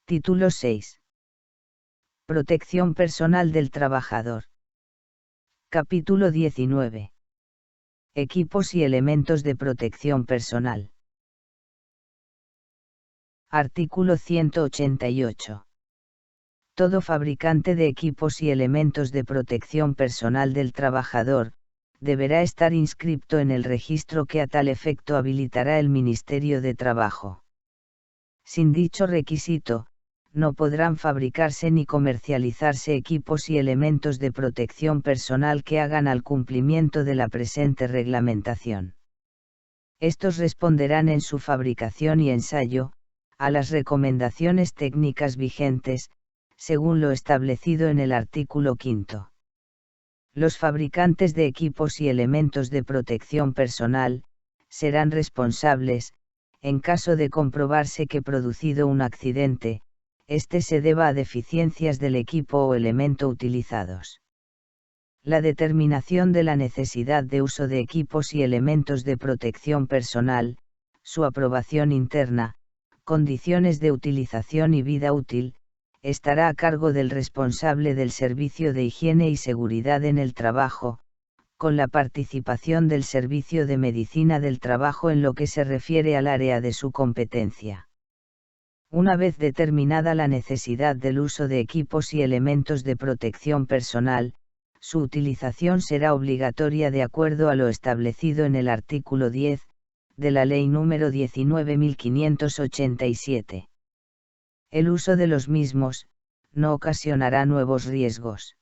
Título 6. Protección personal del trabajador. Capítulo 19. Equipos y elementos de protección personal. Artículo 188. Todo fabricante de equipos y elementos de protección personal del trabajador, deberá estar inscripto en el registro que a tal efecto habilitará el Ministerio de Trabajo. Sin dicho requisito, no podrán fabricarse ni comercializarse equipos y elementos de protección personal que hagan al cumplimiento de la presente reglamentación. Estos responderán en su fabricación y ensayo, a las recomendaciones técnicas vigentes, según lo establecido en el artículo 5. Los fabricantes de equipos y elementos de protección personal, serán responsables, en caso de comprobarse que producido un accidente, este se deba a deficiencias del equipo o elemento utilizados. La determinación de la necesidad de uso de equipos y elementos de protección personal, su aprobación interna, condiciones de utilización y vida útil, estará a cargo del responsable del Servicio de Higiene y Seguridad en el Trabajo, con la participación del Servicio de Medicina del Trabajo en lo que se refiere al área de su competencia. Una vez determinada la necesidad del uso de equipos y elementos de protección personal, su utilización será obligatoria de acuerdo a lo establecido en el artículo 10, de la Ley nº 19.587. El uso de los mismos, no ocasionará nuevos riesgos.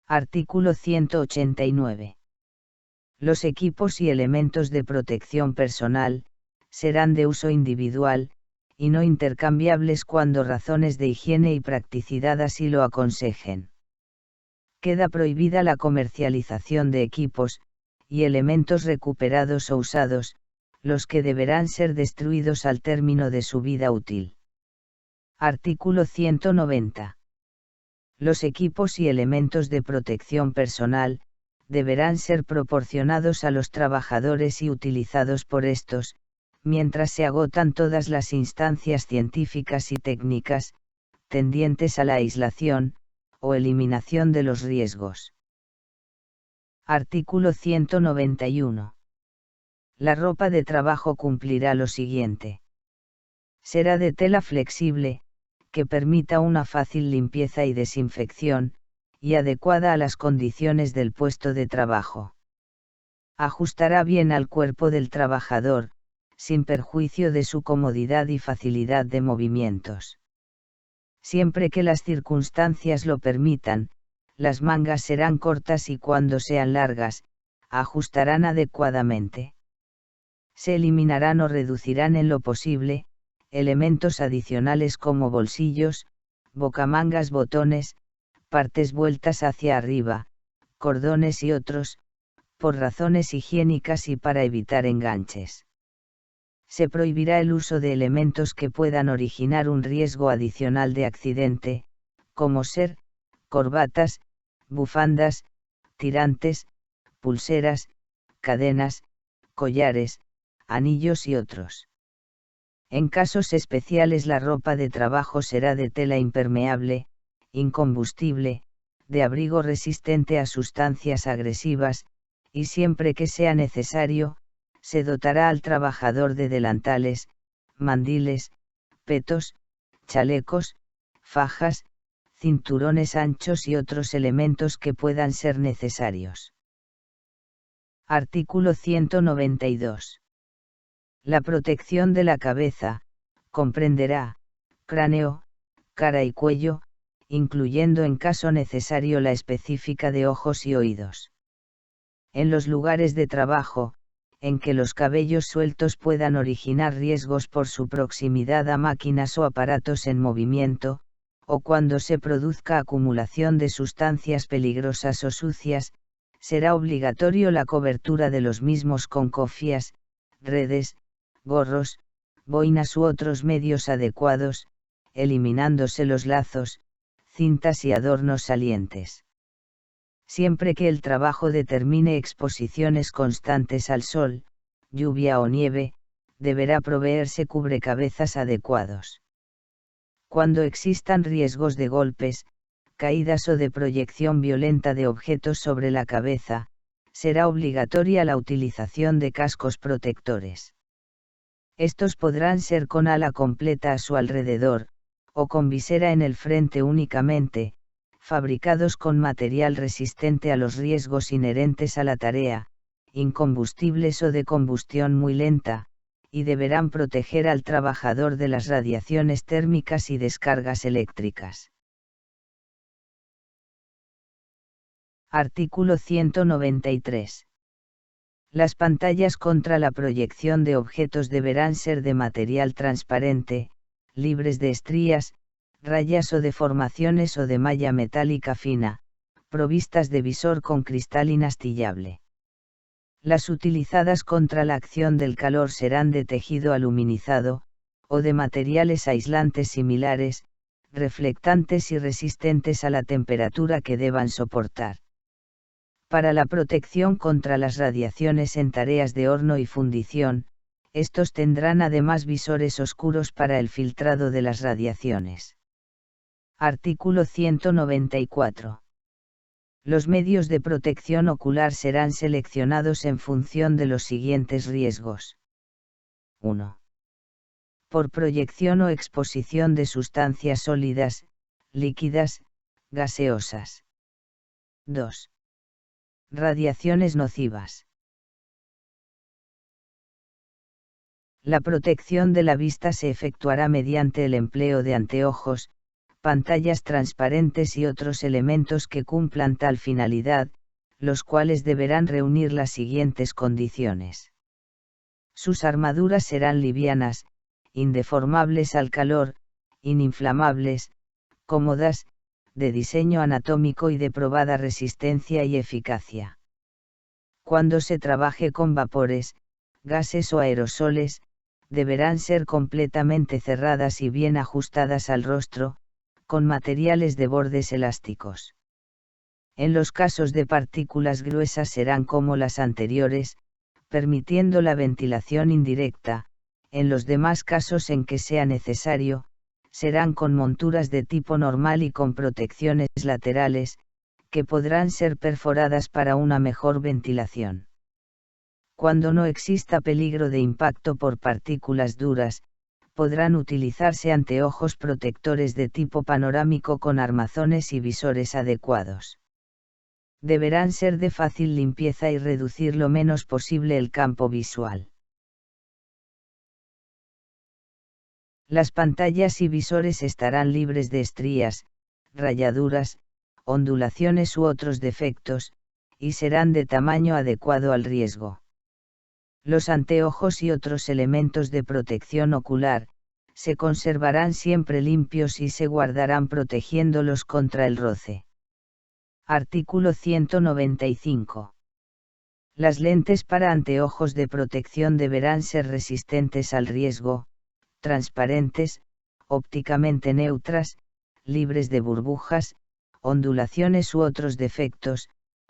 Artículo 189. Los equipos y elementos de protección personal, serán de uso individual, y no intercambiables cuando razones de higiene y practicidad así lo aconsejen. Queda prohibida la comercialización de equipos, y elementos recuperados o usados, los que deberán ser destruidos al término de su vida útil. Artículo 190. Los equipos y elementos de protección personal, deberán ser proporcionados a los trabajadores y utilizados por estos, mientras se agotan todas las instancias científicas y técnicas, tendientes a la aislación, o eliminación de los riesgos. Artículo 191. La ropa de trabajo cumplirá lo siguiente. Será de tela flexible, que permita una fácil limpieza y desinfección, y adecuada a las condiciones del puesto de trabajo. Ajustará bien al cuerpo del trabajador, sin perjuicio de su comodidad y facilidad de movimientos. Siempre que las circunstancias lo permitan, las mangas serán cortas y cuando sean largas, ajustarán adecuadamente. Se eliminarán o reducirán en lo posible, elementos adicionales como bolsillos, bocamangas, botones, partes vueltas hacia arriba, cordones y otros, por razones higiénicas y para evitar enganches. Se prohibirá el uso de elementos que puedan originar un riesgo adicional de accidente, como ser, corbatas, bufandas, tirantes, pulseras, cadenas, collares, anillos y otros. En casos especiales la ropa de trabajo será de tela impermeable, incombustible, de abrigo resistente a sustancias agresivas, y siempre que sea necesario, se dotará al trabajador de delantales, mandiles, petos, chalecos, fajas, cinturones anchos y otros elementos que puedan ser necesarios. Artículo 192. La protección de la cabeza, comprenderá, cráneo, cara y cuello, incluyendo en caso necesario la específica de ojos y oídos. En los lugares de trabajo, en que los cabellos sueltos puedan originar riesgos por su proximidad a máquinas o aparatos en movimiento, o cuando se produzca acumulación de sustancias peligrosas o sucias, será obligatorio la cobertura de los mismos con cofias, redes, gorros, boinas u otros medios adecuados, eliminándose los lazos, cintas y adornos salientes. Siempre que el trabajo determine exposiciones constantes al sol, lluvia o nieve, deberá proveerse cubrecabezas adecuados. Cuando existan riesgos de golpes, caídas o de proyección violenta de objetos sobre la cabeza, será obligatoria la utilización de cascos protectores. Estos podrán ser con ala completa a su alrededor, o con visera en el frente únicamente, fabricados con material resistente a los riesgos inherentes a la tarea, incombustibles o de combustión muy lenta, y deberán proteger al trabajador de las radiaciones térmicas y descargas eléctricas. Artículo 193. Las pantallas contra la proyección de objetos deberán ser de material transparente, libres de estrías, rayas o deformaciones o de malla metálica fina, provistas de visor con cristal inastillable. Las utilizadas contra la acción del calor serán de tejido aluminizado, o de materiales aislantes similares, reflectantes y resistentes a la temperatura que deban soportar. Para la protección contra las radiaciones en tareas de horno y fundición, estos tendrán además visores oscuros para el filtrado de las radiaciones. Artículo 194. Los medios de protección ocular serán seleccionados en función de los siguientes riesgos. 1. Por proyección o exposición de sustancias sólidas, líquidas, gaseosas. 2. Radiaciones nocivas. La protección de la vista se efectuará mediante el empleo de anteojos, pantallas transparentes y otros elementos que cumplan tal finalidad, los cuales deberán reunir las siguientes condiciones. Sus armaduras serán livianas, indeformables al calor, ininflamables, cómodas, de diseño anatómico y de probada resistencia y eficacia. Cuando se trabaje con vapores, gases o aerosoles, deberán ser completamente cerradas y bien ajustadas al rostro, con materiales de bordes elásticos. En los casos de partículas gruesas serán como las anteriores, permitiendo la ventilación indirecta. En los demás casos en que sea necesario, serán con monturas de tipo normal y con protecciones laterales, que podrán ser perforadas para una mejor ventilación. Cuando no exista peligro de impacto por partículas duras, podrán utilizarse anteojos protectores de tipo panorámico con armazones y visores adecuados. Deberán ser de fácil limpieza y reducir lo menos posible el campo visual. Las pantallas y visores estarán libres de estrías, rayaduras, ondulaciones u otros defectos, y serán de tamaño adecuado al riesgo. Los anteojos y otros elementos de protección ocular, se conservarán siempre limpios y se guardarán protegiéndolos contra el roce. Artículo 195. Las lentes para anteojos de protección deberán ser resistentes al riesgo, transparentes, ópticamente neutras, libres de burbujas, ondulaciones u otros defectos,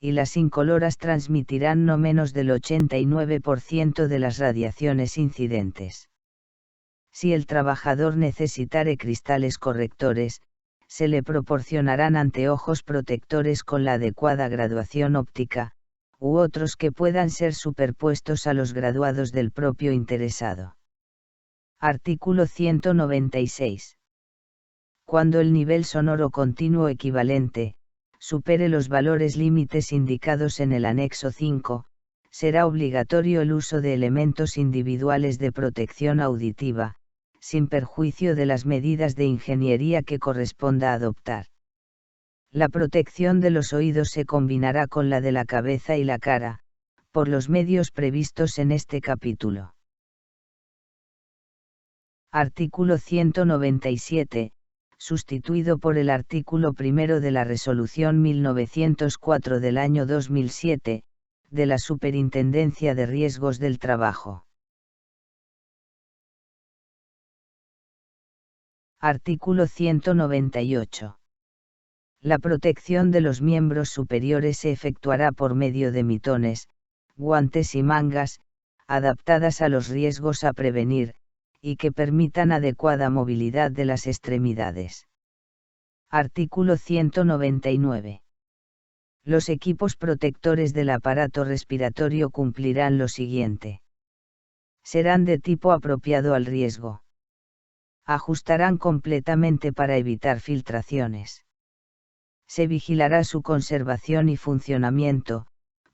y las incoloras transmitirán no menos del 89% de las radiaciones incidentes. Si el trabajador necesitare cristales correctores, se le proporcionarán anteojos protectores con la adecuada graduación óptica, u otros que puedan ser superpuestos a los graduados del propio interesado. Artículo 196. Cuando el nivel sonoro continuo equivalente supere los valores límites indicados en el anexo 5, será obligatorio el uso de elementos individuales de protección auditiva, sin perjuicio de las medidas de ingeniería que corresponda adoptar. La protección de los oídos se combinará con la de la cabeza y la cara, por los medios previstos en este capítulo. Artículo 197, sustituido por el artículo 1 de la Resolución 1904 del año 2007, de la Superintendencia de Riesgos del Trabajo. Artículo 198. La protección de los miembros superiores se efectuará por medio de mitones, guantes y mangas, adaptadas a los riesgos a prevenir, y que permitan adecuada movilidad de las extremidades. Artículo 199. Los equipos protectores del aparato respiratorio cumplirán lo siguiente. Serán de tipo apropiado al riesgo. Ajustarán completamente para evitar filtraciones. Se vigilará su conservación y funcionamiento,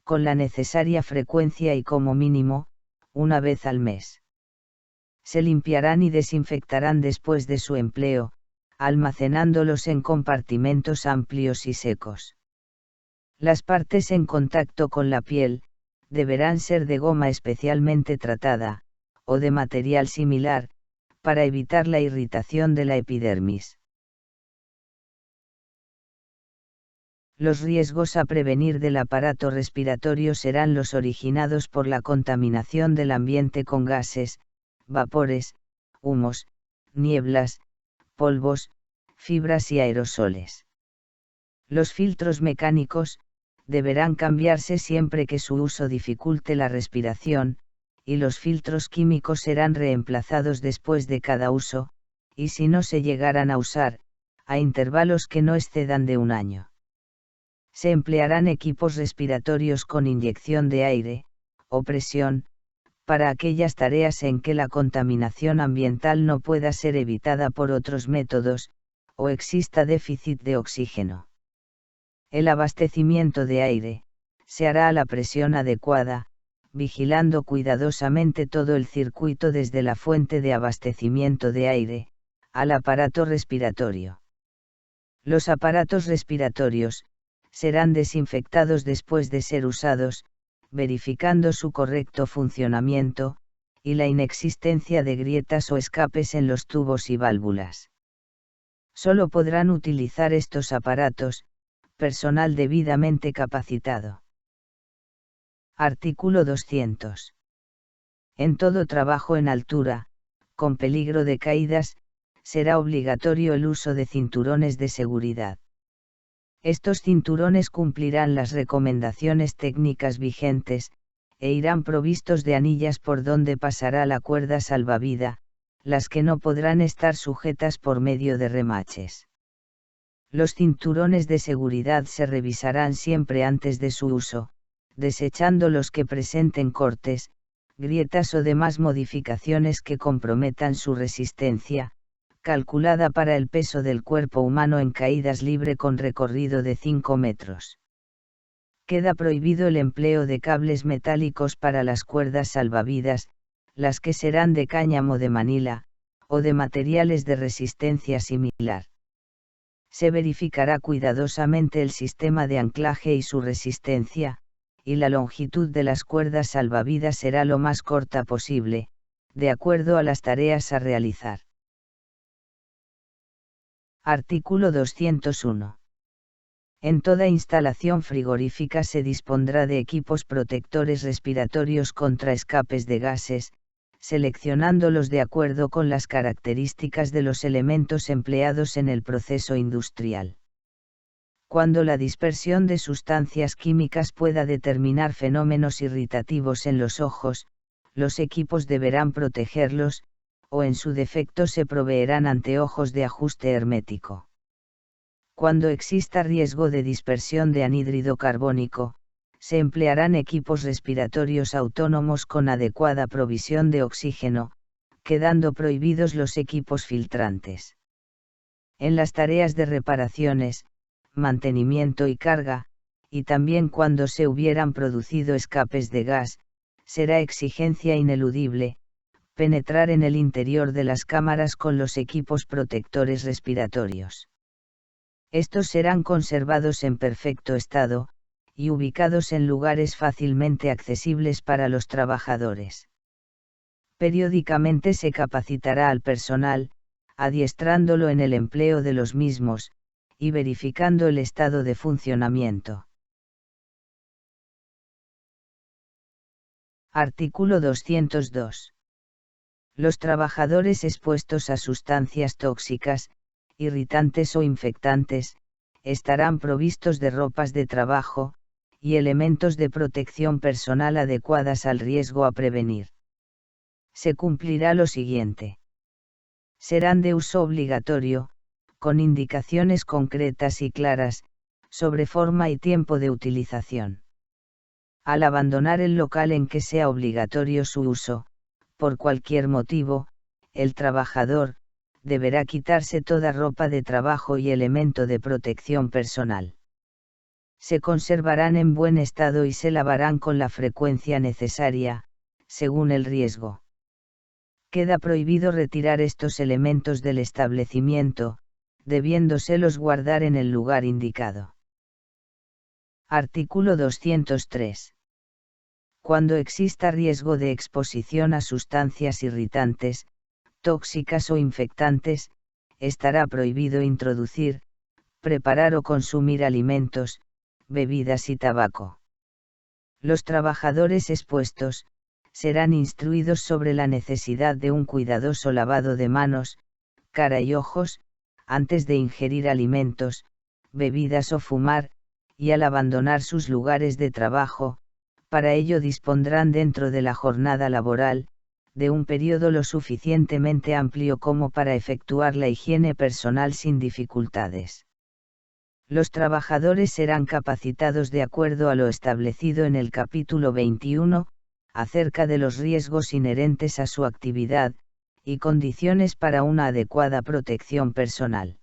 con la necesaria frecuencia y como mínimo, una vez al mes. Se limpiarán y desinfectarán después de su empleo, almacenándolos en compartimentos amplios y secos. Las partes en contacto con la piel, deberán ser de goma especialmente tratada, o de material similar, para evitar la irritación de la epidermis. Los riesgos a prevenir del aparato respiratorio serán los originados por la contaminación del ambiente con gases, vapores, humos, nieblas, polvos, fibras y aerosoles. Los filtros mecánicos deberán cambiarse siempre que su uso dificulte la respiración, y los filtros químicos serán reemplazados después de cada uso, y si no se llegaran a usar, a intervalos que no excedan de un año. Se emplearán equipos respiratorios con inyección de aire, o presión, para aquellas tareas en que la contaminación ambiental no pueda ser evitada por otros métodos, o exista déficit de oxígeno. El abastecimiento de aire se hará a la presión adecuada, vigilando cuidadosamente todo el circuito desde la fuente de abastecimiento de aire, al aparato respiratorio. Los aparatos respiratorios serán desinfectados después de ser usados, verificando su correcto funcionamiento, y la inexistencia de grietas o escapes en los tubos y válvulas. Solo podrán utilizar estos aparatos personal debidamente capacitado. Artículo 200. En todo trabajo en altura, con peligro de caídas, será obligatorio el uso de cinturones de seguridad. Estos cinturones cumplirán las recomendaciones técnicas vigentes, e irán provistos de anillas por donde pasará la cuerda salvavidas, las que no podrán estar sujetas por medio de remaches. Los cinturones de seguridad se revisarán siempre antes de su uso, desechando los que presenten cortes, grietas o demás modificaciones que comprometan su resistencia, calculada para el peso del cuerpo humano en caídas libre con recorrido de 5 metros. Queda prohibido el empleo de cables metálicos para las cuerdas salvavidas, las que serán de cáñamo de Manila, o de materiales de resistencia similar. Se verificará cuidadosamente el sistema de anclaje y su resistencia, y la longitud de las cuerdas salvavidas será lo más corta posible, de acuerdo a las tareas a realizar. Artículo 201. En toda instalación frigorífica se dispondrá de equipos protectores respiratorios contra escapes de gases, seleccionándolos de acuerdo con las características de los elementos empleados en el proceso industrial. Cuando la dispersión de sustancias químicas pueda determinar fenómenos irritativos en los ojos, los equipos deberán protegerlos, o en su defecto se proveerán anteojos de ajuste hermético. Cuando exista riesgo de dispersión de anhídrido carbónico, se emplearán equipos respiratorios autónomos con adecuada provisión de oxígeno, quedando prohibidos los equipos filtrantes. En las tareas de reparaciones, mantenimiento y carga, y también cuando se hubieran producido escapes de gas, será exigencia ineludible penetrar en el interior de las cámaras con los equipos protectores respiratorios. Estos serán conservados en perfecto estado, y ubicados en lugares fácilmente accesibles para los trabajadores. Periódicamente se capacitará al personal, adiestrándolo en el empleo de los mismos, y verificando el estado de funcionamiento. Artículo 202. Los trabajadores expuestos a sustancias tóxicas, irritantes o infectantes, estarán provistos de ropas de trabajo, y elementos de protección personal adecuadas al riesgo a prevenir. Se cumplirá lo siguiente. Serán de uso obligatorio, con indicaciones concretas y claras, sobre forma y tiempo de utilización. Al abandonar el local en que sea obligatorio su uso, por cualquier motivo, el trabajador deberá quitarse toda ropa de trabajo y elemento de protección personal. Se conservarán en buen estado y se lavarán con la frecuencia necesaria, según el riesgo. Queda prohibido retirar estos elementos del establecimiento, debiéndoselos guardar en el lugar indicado. Artículo 203. Cuando exista riesgo de exposición a sustancias irritantes, tóxicas o infectantes, estará prohibido introducir, preparar o consumir alimentos, bebidas y tabaco. Los trabajadores expuestos serán instruidos sobre la necesidad de un cuidadoso lavado de manos, cara y ojos, antes de ingerir alimentos, bebidas o fumar, y al abandonar sus lugares de trabajo. Para ello dispondrán dentro de la jornada laboral, de un periodo lo suficientemente amplio como para efectuar la higiene personal sin dificultades. Los trabajadores serán capacitados de acuerdo a lo establecido en el capítulo 21, acerca de los riesgos inherentes a su actividad, y condiciones para una adecuada protección personal.